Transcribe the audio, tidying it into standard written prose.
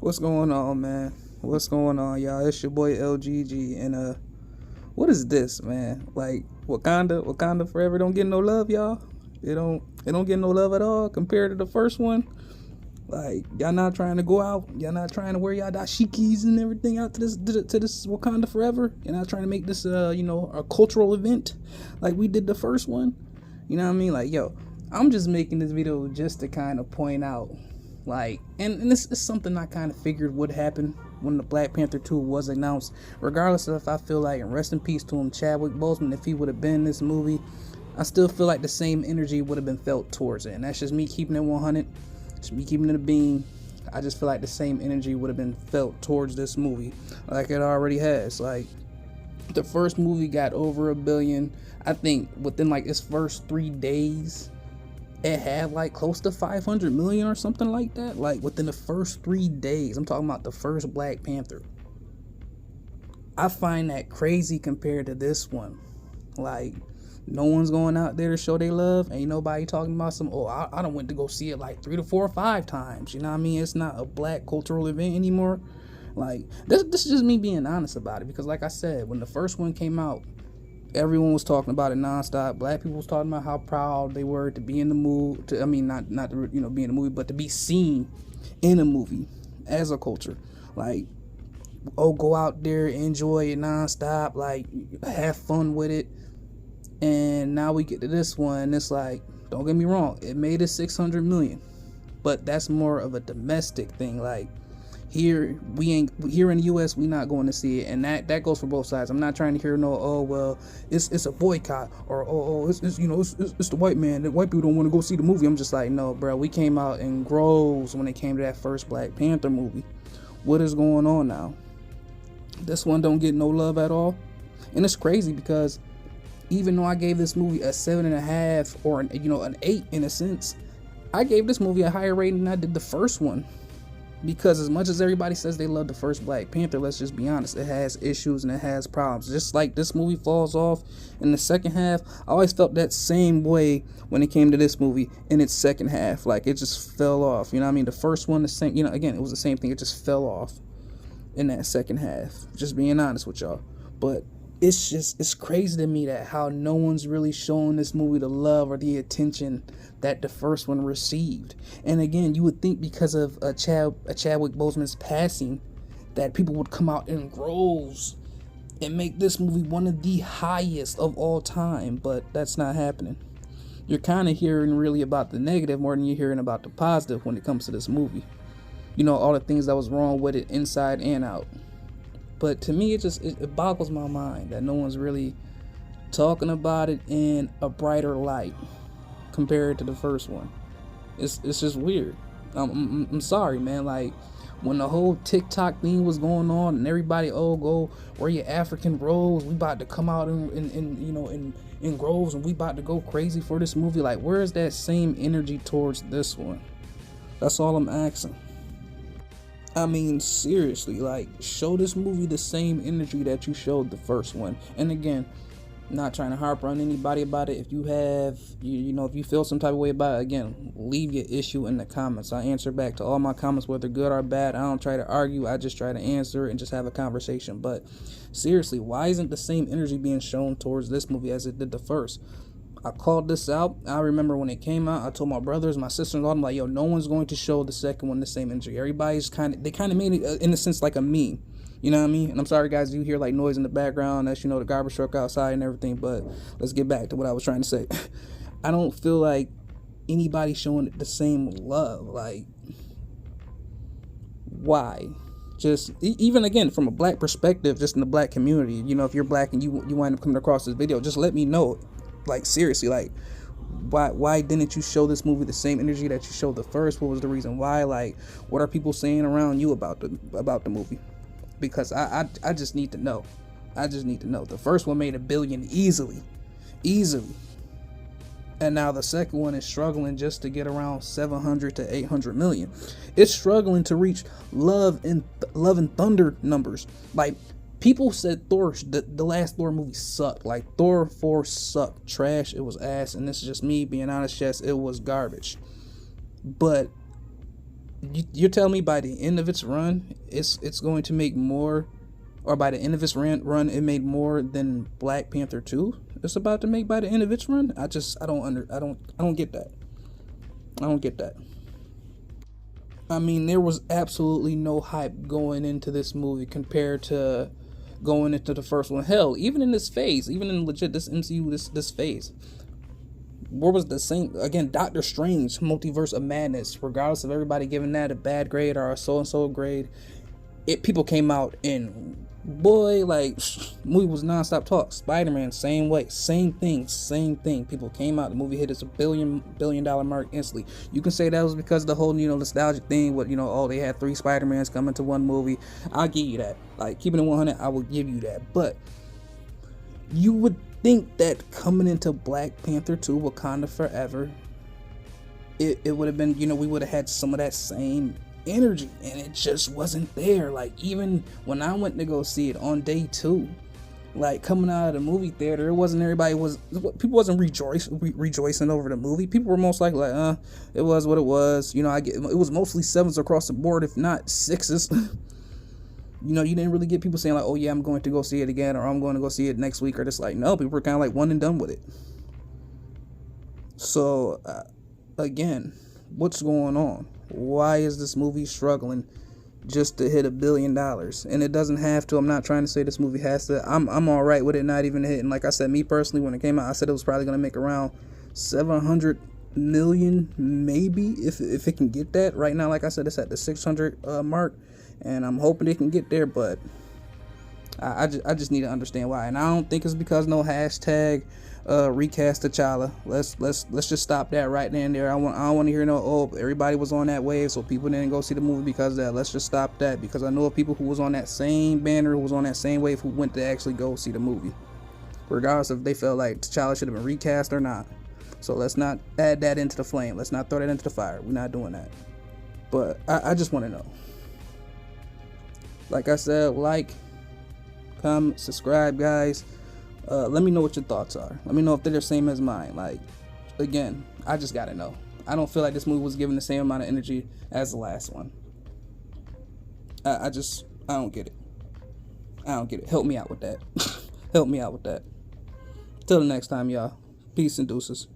What's going on, man? What's going on, y'all? It's your boy LGG, and what is this, man? Like Wakanda forever don't get no love, y'all. It don't get no love at all compared to the first one. Like, y'all not trying to go out, y'all not trying to wear y'all dashikis and everything out to this Wakanda forever. You're not trying to make this a cultural event like we did the first one. You know what I mean? Like, yo, I'm just making this video just to kind of point out, like, and this is something I kind of figured would happen when the Black Panther 2 was announced, regardless of if I feel like, and rest in peace to him, Chadwick Boseman, if he would have been in this movie, I still feel like the same energy would have been felt towards it. And that's just me keeping it 100, just me keeping it a bean. I just feel like the same energy would have been felt towards this movie, like it already has. Like, the first movie got over 1 billion. I think within like its first 3 days, it had like close to 500 million or something like that. Like within the first 3 days. I'm talking about the first Black Panther. I find that crazy compared to this one. Like, no one's going out there to show they love. Ain't nobody talking about some, I done went to go see it like 3 to 4 or 5 times. You know what I mean? It's not a Black cultural event anymore. Like, this is just me being honest about it. Because like I said, when the first one came out, everyone was talking about it nonstop. Black people was talking about how proud they were to be in the movie. Not to be in the movie, but to be seen in a movie as a culture. Like, go out there, enjoy it nonstop, like, have fun with it. And now we get to this one. It's like, don't get me wrong, it made it 600 million, but that's more of a domestic thing. Like, here in the US, we not going to see it, and that goes for both sides. I'm not trying to hear it's a boycott, or it's the white man, the white people don't want to go see the movie. I'm just like, no, bro, we came out in groves when it came to that first Black Panther movie. What is going on now? This one don't get no love at all. And it's crazy because even though I gave this movie a 7.5 or an 8 in a sense, I gave this movie a higher rating than I did the first one. Because as much as everybody says they love the first Black Panther, let's just be honest, it has issues and it has problems. Just like this movie falls off in the second half, I always felt that same way when it came to this movie in its second half. Like, it just fell off. You know what I mean? The first one, the same, again, it was the same thing. It just fell off in that second half. Just being honest with y'all. But it's crazy to me that how no one's really showing this movie the love or the attention that the first one received. And again, you would think because of Chadwick Boseman's passing that people would come out in groves and make this movie one of the highest of all time, but that's not happening. You're kind of hearing really about the negative more than you're hearing about the positive when it comes to this movie. All the things that was wrong with it inside and out. But to me, it boggles my mind that no one's really talking about it in a brighter light compared to the first one. It's just weird. I'm sorry, man. Like, when the whole TikTok thing was going on and everybody, go wear your African robes, we about to come out in groves and we about to go crazy for this movie. Like, where is that same energy towards this one? That's all I'm asking. I mean, seriously, like, show this movie the same energy that you showed the first one. And again, not trying to harp on anybody about it. If you have, if you feel some type of way about it, again, leave your issue in the comments. I answer back to all my comments, whether good or bad. I don't try to argue. I just try to answer and just have a conversation. But seriously, why isn't the same energy being shown towards this movie as it did the first? I called this out. I remember when it came out, I told my brothers, my sisters, I'm like, yo, no one's going to show the second one the same energy. Everybody's they kind of made it, in a sense, like a meme. You know what I mean? And I'm sorry, guys, you hear like noise in the background. That's, the garbage truck outside and everything. But let's get back to what I was trying to say. I don't feel like anybody showing it the same love. Like, why? Just, even again, from a Black perspective, just in the Black community, if you're Black and you wind up coming across this video, just let me know. Like, seriously, like, why didn't you show this movie the same energy that you showed the first? What was the reason why? Like, what are people saying around you about the movie? Because I just need to know. I just need to know. The first one made 1 billion easily, and now the second one is struggling just to get around 700 to 800 million. It's struggling to reach Love and Thunder numbers. Like, people said the last Thor movie sucked. Like, Thor 4 sucked. Trash. It was ass. And this is just me being honest, yes, it was garbage. But You're telling me by the end of its run, it's going to make more, or by the end of its run, it made more than Black Panther 2. It's about to make by the end of its run. I don't get that. I don't get that. I mean, there was absolutely no hype going into this movie compared to going into the first one. Hell, even in this phase, even in legit this MCU, this phase, where was the same again? Doctor Strange, Multiverse of Madness. Regardless of everybody giving that a bad grade or a so and so grade, people came out and boy, like movie was nonstop talk. Spider-Man, same way, same thing. People came out, the movie hit its $1 billion mark instantly. You can say that was because of the whole nostalgic thing with oh, they had 3 Spider-Mans coming to one movie. I'll give you that. Like, keeping it 100, I will give you that. But you would think that coming into Black Panther 2 Wakanda Forever, it would have been, we would have had some of that same energy, and it just wasn't there. Like, even when I went to go see it on day 2, like, coming out of the movie theater, people wasn't rejoicing over the movie. People were most likely like, it was what it was. It was mostly 7s across the board, if not 6s. You didn't really get people saying like, oh yeah, I'm going to go see it again, or I'm going to go see it next week, or just like, no, people were kind of like one and done with it. So again, what's going on? Why is this movie struggling just to hit $1 billion? And it doesn't have to. I'm not trying to say this movie has to. I'm all right with it not even hitting. Like I said, me personally, when it came out, I said it was probably going to make around 700 million, maybe, if it can get that. Right now, like I said, it's at the 600 mark, and I'm hoping it can get there, but I just need to understand why. And I don't think it's because no hashtag recast T'Challa. Let's just stop that right then and there. I don't want to hear everybody was on that wave, so people didn't go see the movie because of that. Let's just stop that, because I know of people who was on that same banner, who was on that same wave, who went to actually go see the movie, regardless if they felt like T'Challa should have been recast or not. So let's not add that into the flame. Let's not throw that into the fire. We're not doing that. But I just want to know. Like I said, comment, subscribe, guys. Let me know what your thoughts are. Let me know if they're the same as mine. Like, again, I just gotta know. I don't feel like this movie was given the same amount of energy as the last one. I don't get it. I don't get it. Help me out with that. Help me out with that. Till the next time, y'all. Peace and deuces.